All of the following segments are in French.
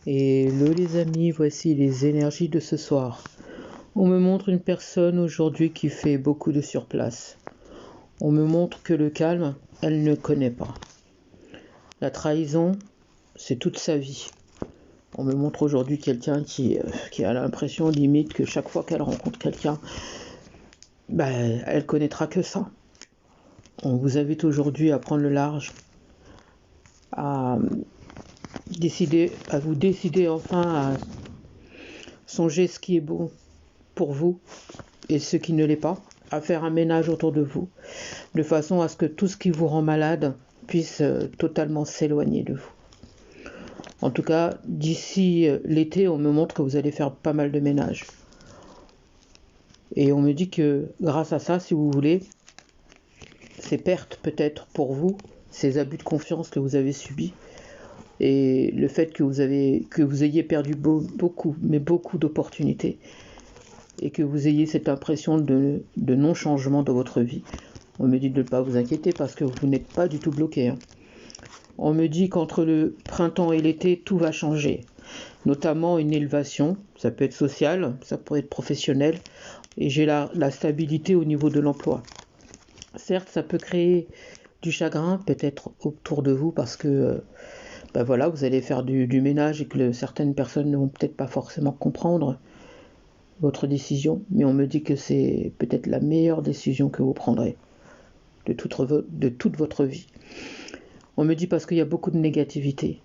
Hello les amis, voici les énergies de ce soir. On me montre une personne aujourd'hui qui fait beaucoup de surplace. On me montre que le calme, elle ne connaît pas. La trahison, c'est toute sa vie. On me montre aujourd'hui quelqu'un qui a l'impression limite que chaque fois qu'elle rencontre quelqu'un, elle connaîtra que ça. On vous invite aujourd'hui à prendre le large, à vous décider enfin à songer ce qui est bon pour vous et ce qui ne l'est pas, à faire un ménage autour de vous, de façon à ce que tout ce qui vous rend malade puisse totalement s'éloigner de vous. En tout cas, d'ici l'été, on me montre que vous allez faire pas mal de ménage. Et on me dit que grâce à ça, si vous voulez, ces pertes peut-être pour vous, ces abus de confiance que vous avez subis, et le fait que vous ayez perdu beaucoup d'opportunités, et que vous ayez cette impression de non-changement dans votre vie. On me dit de ne pas vous inquiéter parce que vous n'êtes pas du tout bloqué. On me dit qu'entre le printemps et l'été, tout va changer. Notamment une élévation, ça peut être social, ça pourrait être professionnel, et j'ai la stabilité au niveau de l'emploi. Certes, ça peut créer du chagrin peut-être autour de vous parce que vous allez faire du ménage et que certaines personnes ne vont peut-être pas forcément comprendre votre décision, mais on me dit que c'est peut-être la meilleure décision que vous prendrez de toute votre vie. On me dit parce qu'il y a beaucoup de négativité,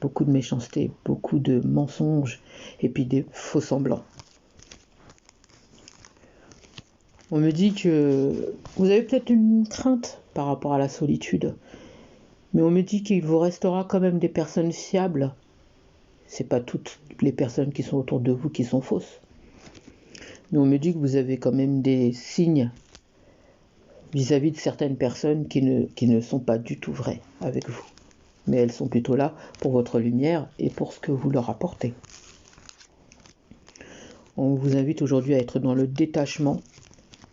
beaucoup de méchanceté, beaucoup de mensonges et puis des faux semblants. On me dit que vous avez peut-être une crainte par rapport à la solitude, mais on me dit qu'il vous restera quand même des personnes fiables. C'est pas toutes les personnes qui sont autour de vous qui sont fausses. Mais on me dit que vous avez quand même des signes vis-à-vis de certaines personnes qui ne sont pas du tout vraies avec vous. Mais elles sont plutôt là pour votre lumière et pour ce que vous leur apportez. On vous invite aujourd'hui à être dans le détachement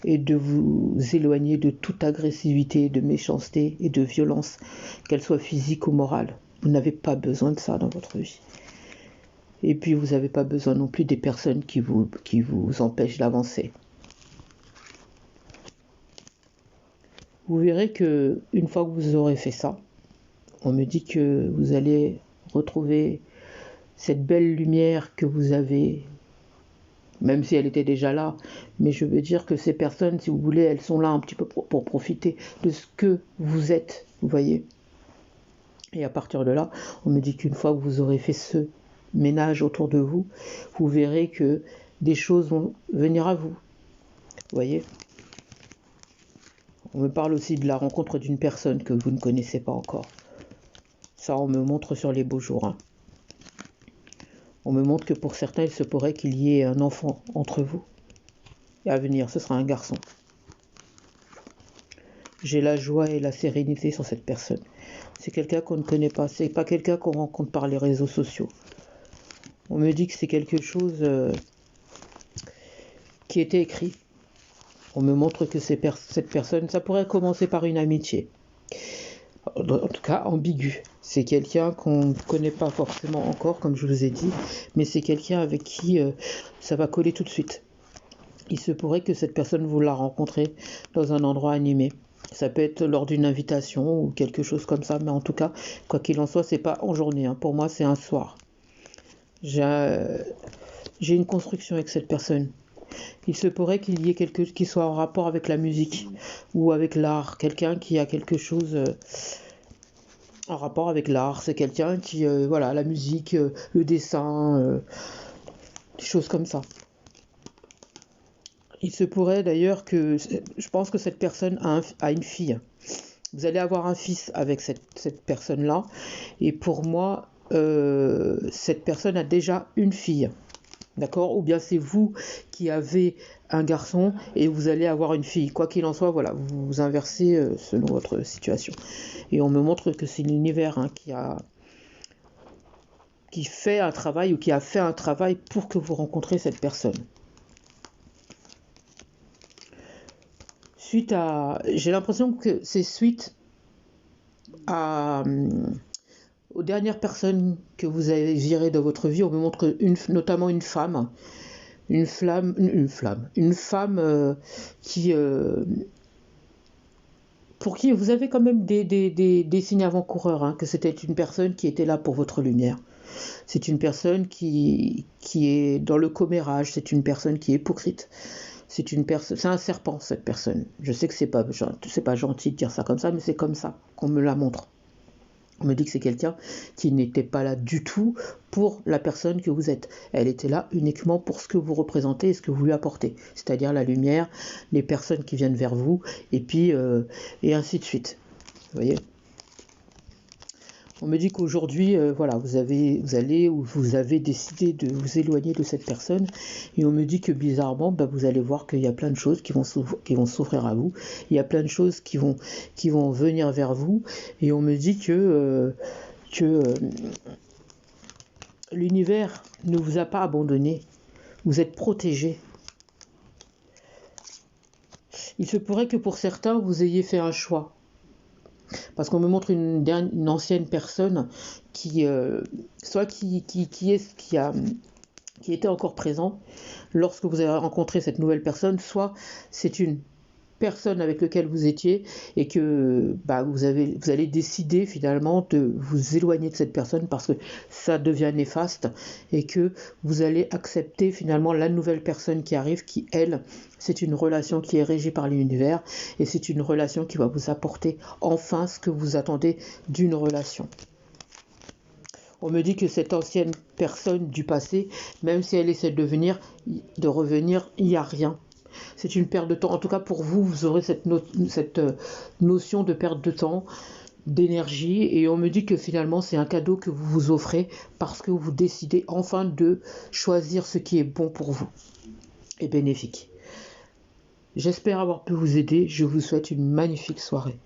et de vous éloigner de toute agressivité, de méchanceté et de violence, qu'elle soit physique ou morale. Vous n'avez pas besoin de ça dans votre vie. Et puis vous n'avez pas besoin non plus des personnes qui vous empêchent d'avancer. Vous verrez que une fois que vous aurez fait ça, on me dit que vous allez retrouver cette belle lumière que vous avez, même si elle était déjà là, mais je veux dire que ces personnes, si vous voulez, elles sont là un petit peu pour profiter de ce que vous êtes, vous voyez. Et à partir de là, on me dit qu'une fois que vous aurez fait ce ménage autour de vous, vous verrez que des choses vont venir à vous, vous voyez. On me parle aussi de la rencontre d'une personne que vous ne connaissez pas encore. Ça, on me montre sur les beaux jours. On me montre que pour certains, il se pourrait qu'il y ait un enfant entre vous. Et à venir, ce sera un garçon. J'ai la joie et la sérénité sur cette personne. C'est quelqu'un qu'on ne connaît pas. C'est pas quelqu'un qu'on rencontre par les réseaux sociaux. On me dit que c'est quelque chose qui était écrit. On me montre que cette personne, ça pourrait commencer par une amitié. En tout cas, ambiguë. C'est quelqu'un qu'on ne connaît pas forcément encore, comme je vous ai dit, mais c'est quelqu'un avec qui ça va coller tout de suite. Il se pourrait que cette personne, vous la rencontrez dans un endroit animé. Ça peut être lors d'une invitation ou quelque chose comme ça, mais en tout cas, quoi qu'il en soit, c'est pas en journée. Pour moi, c'est un soir. J'ai une construction avec cette personne. Il se pourrait qu'il y ait quelque chose qui soit en rapport avec la musique ou avec l'art. Quelqu'un qui a quelque chose en rapport avec l'art. C'est quelqu'un qui, la musique, le dessin, des choses comme ça. Il se pourrait d'ailleurs que, je pense que cette personne a une fille. Vous allez avoir un fils avec cette personne-là. Et pour moi, cette personne a déjà une fille. D'accord ? Ou bien c'est vous qui avez un garçon et vous allez avoir une fille. Quoi qu'il en soit, voilà, vous inversez selon votre situation. Et on me montre que c'est l'univers qui fait un travail ou qui a fait un travail pour que vous rencontrez cette personne. J'ai l'impression que c'est suite aux dernières personnes que vous avez virées de votre vie, on me montre notamment une femme, une femme qui, pour qui vous avez quand même des signes avant-coureurs, hein, que c'était une personne qui était là pour votre lumière. C'est une personne qui est dans le commérage, c'est une personne qui est hypocrite. C'est un serpent, cette personne. Je sais que c'est pas gentil de dire ça comme ça, mais c'est comme ça qu'on me la montre. On me dit que c'est quelqu'un qui n'était pas là du tout pour la personne que vous êtes. Elle était là uniquement pour ce que vous représentez et ce que vous lui apportez, c'est-à-dire la lumière, les personnes qui viennent vers vous, et puis et ainsi de suite. Vous voyez ? On me dit qu'aujourd'hui, voilà, vous avez décidé de vous éloigner de cette personne, et on me dit que bizarrement, vous allez voir qu'il y a plein de choses qui vont s'ouvrir à vous, il y a plein de choses qui vont venir vers vous, et on me dit que l'univers ne vous a pas abandonné, vous êtes protégé. Il se pourrait que pour certains, vous ayez fait un choix. Parce qu'on me montre une ancienne personne qui était encore présent lorsque vous avez rencontré cette nouvelle personne, soit c'est une personne avec laquelle vous étiez et que vous allez décider finalement de vous éloigner de cette personne parce que ça devient néfaste et que vous allez accepter finalement la nouvelle personne qui arrive, qui elle, c'est une relation qui est régie par l'univers et c'est une relation qui va vous apporter enfin ce que vous attendez d'une relation. On me dit que cette ancienne personne du passé, même si elle essaie de revenir, il n'y a rien. C'est une perte de temps. En tout cas, pour vous, vous aurez cette notion de perte de temps, d'énergie. Et on me dit que finalement, c'est un cadeau que vous vous offrez parce que vous décidez enfin de choisir ce qui est bon pour vous et bénéfique. J'espère avoir pu vous aider. Je vous souhaite une magnifique soirée.